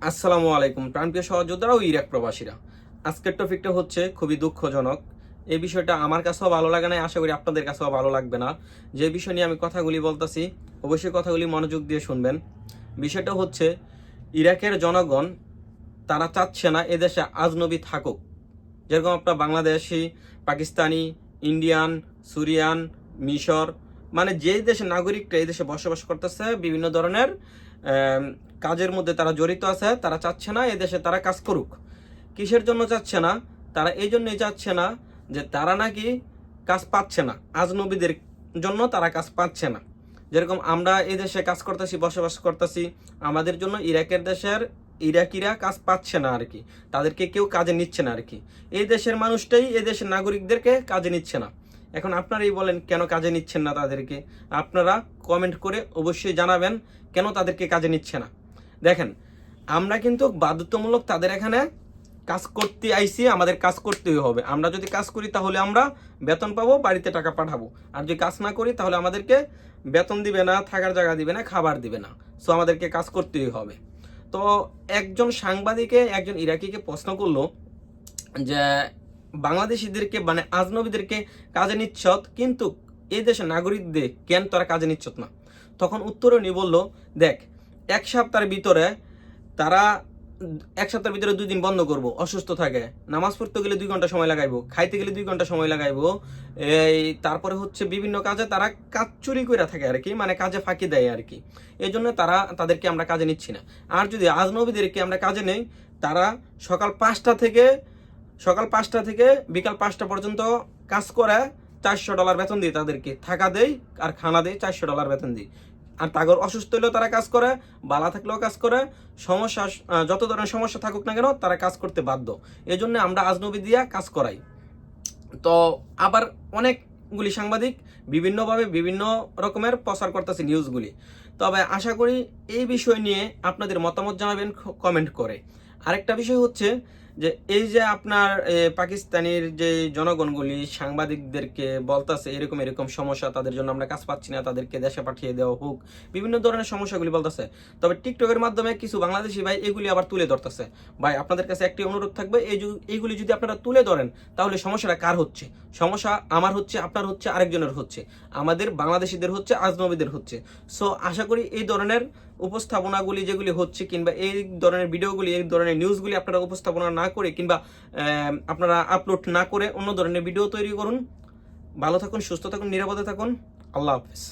আসসালামু আলাইকুম প্রাণপ্রিয় সহযোদ্ধারা ও ইরাক প্রবাসীরা। আজকের টপিকটা হচ্ছে খুবই দুঃখজনক। এই বিষয়টা আমার কাছেও ভালো লাগে না, আশা করি আপনাদের কাছেও ভালো লাগবে না। যে বিষয় নিয়ে আমি কথাগুলি বলতেছি অবশ্যই কথাগুলি মনোযোগ দিয়ে শুনবেন। বিষয়টা হচ্ছে ইরাকের জনগণ তারা চাচ্ছে না এদেশে আজনবী থাকুক। যেরকম আপনার বাংলাদেশি, পাকিস্তানি, ইন্ডিয়ান, সুরিয়ান, মিশর, মানে যেই দেশের নাগরিকরা এই দেশে বসবাস করতেছে বিভিন্ন ধরনের কাজের মধ্যে তারা জড়িত আছে, তারা চাচ্ছে না এই দেশে তারা কাজ করুক। কিসের জন্য চাচ্ছে না? তারা এই জন্যই চাচ্ছে না যে তারা নাকি কাজ পাচ্ছে না, আজনবীদের জন্য তারা কাজ পাচ্ছে না। যেরকম আমরা এই দেশে কাজ করতেছি, বসবাস করতেছি, আমাদের জন্য ইরাকের দেশের ইরাকিরা কাজ পাচ্ছে না আর কি, তাদেরকে কেউ কাজে নিচ্ছে না আর কি। এই দেশের মানুষটাই এই দেশের নাগরিকদেরকে কাজে নিচ্ছে না। এখন আপনারাই বলেন কেন কাজে নিচ্ছেন না তাদেরকে? আপনারা কমেন্ট করে অবশ্যই জানাবেন কেন তাদেরকে কাজে নিচ্ছে না। দেখেন, আমরা কিন্তু বাধ্যতামূলক তাদের এখানে কাজ করতে আইছি, আমাদের কাজ করতেই হবে। আমরা যদি কাজ করি তাহলে আমরা বেতন পাবো, বাড়িতে টাকা পাঠাবো। আর যদি কাজ না করি তাহলে আমাদেরকে বেতন দিবে না, থাকার জায়গা দিবে না, খাবার দিবে না। সো আমাদেরকে কাজ করতেই হবে। তো একজন সাংবাদিকে একজন ইরাকিকে প্রশ্ন করলো যে বাংলাদেশিদেরকে মানে আজনবীদেরকে কাজে নিচ্ছত, কিন্তু এই দেশের নাগরিকদের কেন তারা কাজে নিচ্ছত না? তখন উত্তরে উনি বলল, দেখ, এক সপ্তাহের ভিতরে তারা 2 দিন বন্ধ করব, অসুস্থ থাকে, নামাজ পড়তে গেলে 2 ঘন্টা সময় লাগাইবো, খাইতে গেলে 2 ঘন্টা সময় লাগাইবো, তারপরে হচ্ছে বিভিন্ন কাজে তারা কাজ চুরি করে থাকে আর কি, মানে কাজে ফাঁকি দেয় আর কি। এই জন্য তাদেরকে আমরা কাজে নিচ্ছি না। আর যদি আজনবীদেরকে আমরা কাজে নেই, তারা সকাল 5টা থেকে বিকাল 5টা পর্যন্ত কাজ করে, $400 বেতন দিই, তাদেরকে থাকা দেই আর খানা দেই, $400 বেতন দিই। আর তাগর অসুস্থ হলেও তারা কাজ করে, বালা থাকলেও কাজ করে, সমস্যা যত ধরনের সমস্যা থাকুক না কেন তারা কাজ করতে বাধ্য। এই জন্য আমরা আজনবী দিয়া কাজ করাই। তো আবার অনেকগুলি সাংবাদিক বিভিন্নভাবে বিভিন্ন রকমের প্রচার করতেছে নিউজগুলি। তবে আশা করি এই বিষয় নিয়ে আপনাদের মতামত জানাবেন কমেন্ট করে। আরেকটা বিষয় হচ্ছে যে এই যে আপনার পাকিস্তানের যে জনগণগুলি সাংবাদিকদেরকে বলতেছে এরকম এরকম সমস্যা, তাদের জন্য আমরা কাজ পাচ্ছি না, তাদেরকে দেশে পাঠিয়ে দেওয়া হোক, বিভিন্ন ধরনের সমস্যাগুলি বলতেছে। তবে টিকটকের মাধ্যমে কিছু বাংলাদেশি ভাই এগুলি আবার তুলে ধরতেছে। ভাই, আপনাদের কাছে একটি অনুরোধ থাকবে, এইগুলি যদি আপনারা তুলে ধরেন তাহলে সমস্যাটা কার হচ্ছে? সমস্যা আমার হচ্ছে, আপনার হচ্ছে, আরেকজনের হচ্ছে, আমাদের বাংলাদেশিদের হচ্ছে, আজনবীদের হচ্ছে। সো আশা করি এই ধরনের উপস্থাপনাগুলি যেগুলি হচ্ছে, কিংবা এই ধরনের ভিডিওগুলি, এই ধরনের নিউজগুলি আপনারা উপস্থাপনা না করে কিংবা আপনারা আপলোড না করে অন্য ধরনের ভিডিও তৈরি করুন। ভালো থাকুন, সুস্থ থাকুন, নিরাপদে থাকুন। আল্লাহ হাফেজ।